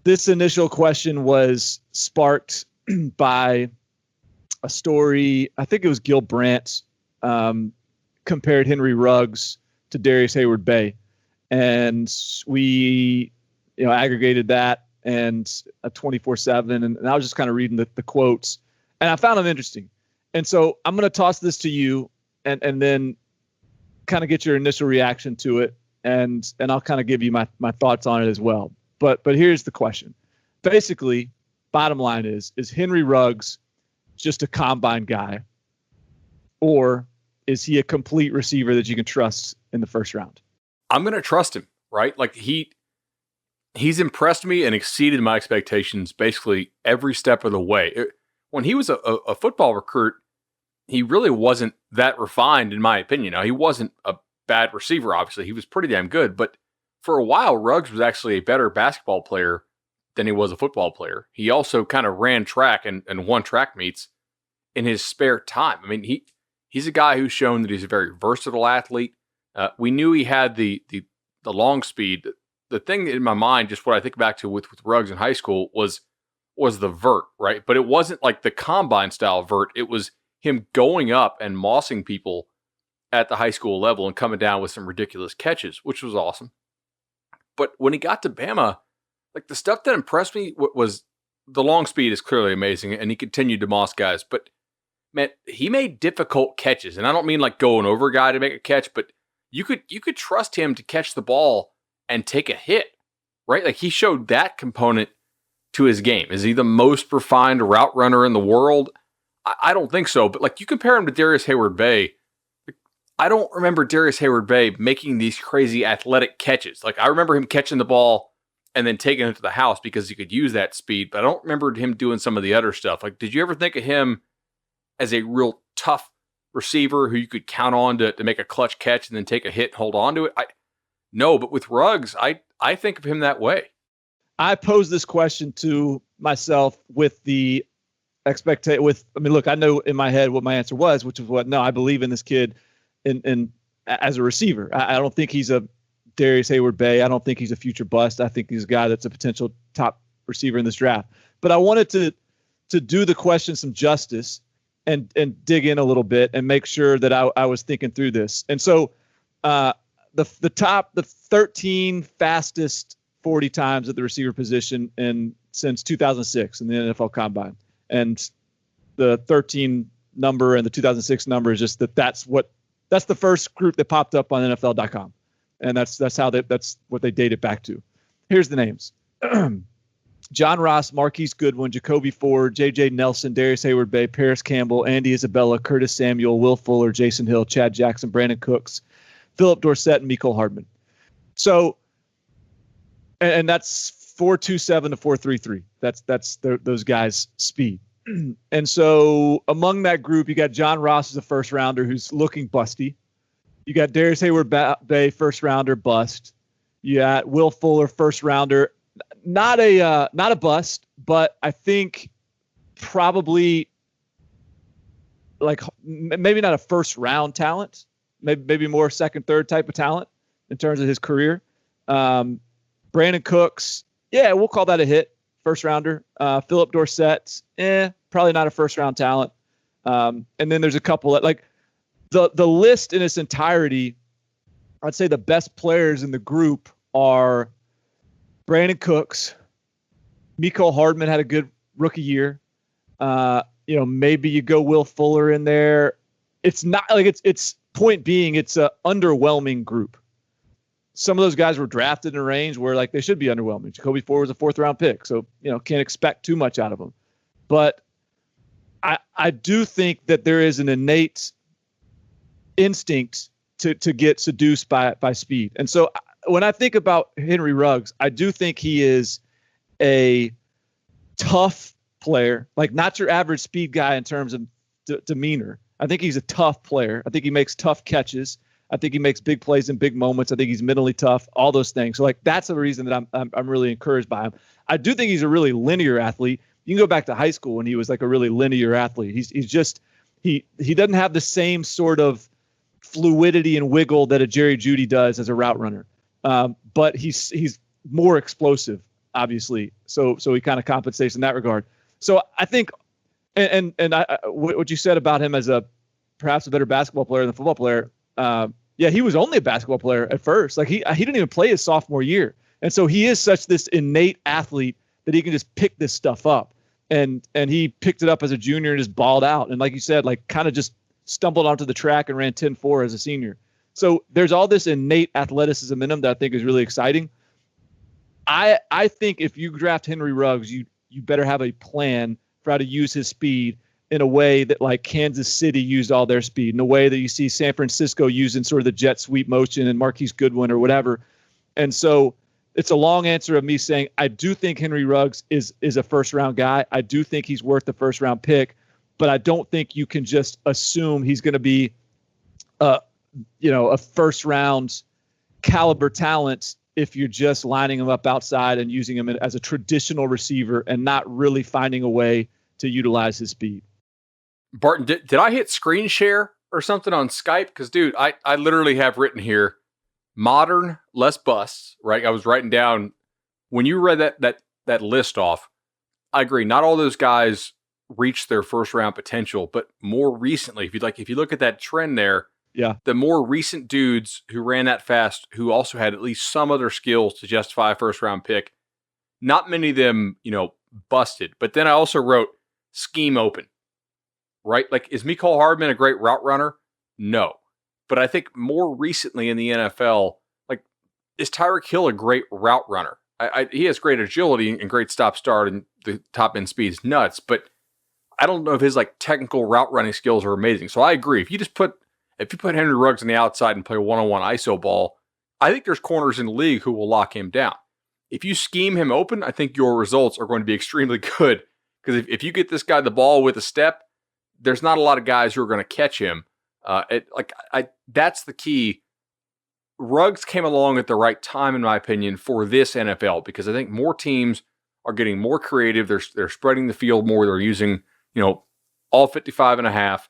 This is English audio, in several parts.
This initial question was sparked by a story. I think it was Gil Brandt compared Henry Ruggs to Darius Hayward-Bay, and we aggregated that and a 24/7, and I was just kind of reading the quotes, and I found them interesting. And so I'm going to toss this to you, and then kind of get your initial reaction to it, and I'll kind of give you my thoughts on it as well. But here's the question. Basically, bottom line is Henry Ruggs just a combine guy, or is he a complete receiver that you can trust in the first round? I'm going to trust him, right? Like he's impressed me and exceeded my expectations basically every step of the way. When he was a football recruit, he really wasn't that refined, in my opinion. Now, he wasn't a bad receiver, obviously. He was pretty damn good. But for a while, Ruggs was actually a better basketball player than he was a football player. He also kind of ran track and won track meets in his spare time. I mean, he's a guy who's shown that he's a very versatile athlete. We knew he had the long speed. The thing in my mind, just what I think back to with Ruggs in high school was the vert, right? But it wasn't like the combine style vert. It was him going up and mossing people at the high school level and coming down with some ridiculous catches, which was awesome. But when he got to Bama, like the stuff that impressed me was the long speed is clearly amazing, and he continued to moss guys. But man, he made difficult catches, and I don't mean like going over a guy to make a catch, but you could trust him to catch the ball and take a hit, right? Like he showed that component to his game. Is he the most refined route runner in the world? I don't think so. But like you compare him to Darius Hayward-Bay, I don't remember Darius Hayward-Bay making these crazy athletic catches. Like I remember him catching the ball and then taking it to the house because he could use that speed. But I don't remember him doing some of the other stuff. Like, did you ever think of him as a real tough receiver who you could count on to make a clutch catch and then take a hit and hold on to it? No, but with Ruggs, I think of him that way. I posed this question to myself with the expectation. Look, I know in my head what my answer was, which was I believe in this kid in as a receiver. I don't think he's a Darius Hayward-Bay. I don't think he's a future bust. I think he's a guy that's a potential top receiver in this draft. But I wanted to do the question some justice and dig in a little bit and make sure that I was thinking through this. And so the 13 fastest 40 times at the receiver position since 2006 in the NFL Combine. And the 13 number and the 2006 number is just that's the first group that popped up on NFL.com. And that's what they date it back to. Here's the names. John Ross, Marquise Goodwin, Jacoby Ford, J.J. Nelson, Darius Hayward-Bay, Paris Campbell, Andy Isabella, Curtis Samuel, Will Fuller, Jason Hill, Chad Jackson, Brandon Cooks, Philip Dorsett, and Mecole Hardman. So, and that's 4.27 to 4.33. That's those guys' speed. And so among that group, you got John Ross as a first rounder who's looking busty. You got Darius Hayward-Bay, first rounder, bust. You got Will Fuller, first rounder, not a bust, but I think probably like maybe not a first round talent, maybe more second, third type of talent in terms of his career. Brandon Cooks, yeah, we'll call that a hit. First rounder. Philip Dorsett, probably not a first round talent. And then there's a couple that like the list in its entirety, I'd say the best players in the group are Brandon Cooks. Mecole Hardman had a good rookie year. Maybe you go Will Fuller in there. It's not like it's point being, it's a underwhelming group. Some of those guys were drafted in a range where like they should be underwhelming. Jacoby Ford was a 4th round pick, so can't expect too much out of them. But I do think that there is an innate instinct to get seduced by speed. And so when I think about Henry Ruggs, I do think he is a tough player, like not your average speed guy in terms of demeanor. I think he's a tough player. I think he makes tough catches. I think he makes big plays in big moments. I think he's mentally tough, all those things. So like that's the reason that I'm really encouraged by him. I do think he's a really linear athlete. You can go back to high school when he was like a really linear athlete. He's just he doesn't have the same sort of fluidity and wiggle that a Jerry Jeudy does as a route runner. But he's more explosive. obviously. So he kind of compensates in that regard. So I think, and what you said about him as perhaps a better basketball player than a football player. Yeah, he was only a basketball player at first. Like he didn't even play his sophomore year, and so he is such this innate athlete that he can just pick this stuff up. And he picked it up as a junior and just balled out. And like you said, like kind of just stumbled onto the track and ran 10-4 as a senior. So there's all this innate athleticism in him that I think is really exciting. I think if you draft Henry Ruggs, you better have a plan for how to use his speed in a way that like Kansas City used all their speed, in a way that you see San Francisco using sort of the jet sweep motion and Marquise Goodwin or whatever. And so it's a long answer of me saying I do think Henry Ruggs is a first-round guy. I do think he's worth the first-round pick, but I don't think you can just assume he's going to be a first-round caliber talent if you're just lining him up outside and using him as a traditional receiver and not really finding a way to utilize his speed. Barton, did I hit screen share or something on Skype? Because, dude, I literally have written here, modern, less busts, right? I was writing down, when you read that list off, I agree. Not all those guys reached their first round potential, but more recently, if you look at that trend there, yeah, the more recent dudes who ran that fast, who also had at least some other skills to justify a first round pick, not many of them, busted. But then I also wrote scheme open, right? Like, is Mecole Hardman a great route runner? No. But I think more recently in the NFL, like, is Tyreek Hill a great route runner? He has great agility and great stop-start, and the top-end speed is nuts, but I don't know if his like technical route running skills are amazing. So I agree. If you put Henry Ruggs on the outside and play one-on-one ISO ball, I think there's corners in the league who will lock him down. If you scheme him open, I think your results are going to be extremely good, because if you get this guy the ball with a step, there's not a lot of guys who are going to catch him. That's the key. Ruggs came along at the right time, in my opinion, for this NFL, because I think more teams are getting more creative. They're spreading the field more. They're using, all 55 and a half.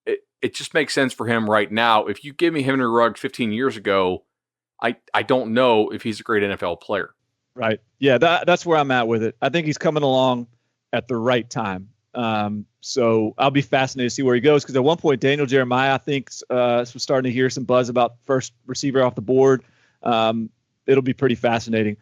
It just makes sense for him right now. If you give me Henry Ruggs 15 years ago, I don't know if he's a great NFL player. Right. Yeah, that's where I'm at with it. I think he's coming along at the right time. So I'll be fascinated to see where he goes, because at one point Daniel Jeremiah, I think, was starting to hear some buzz about first receiver off the board. It'll be pretty fascinating.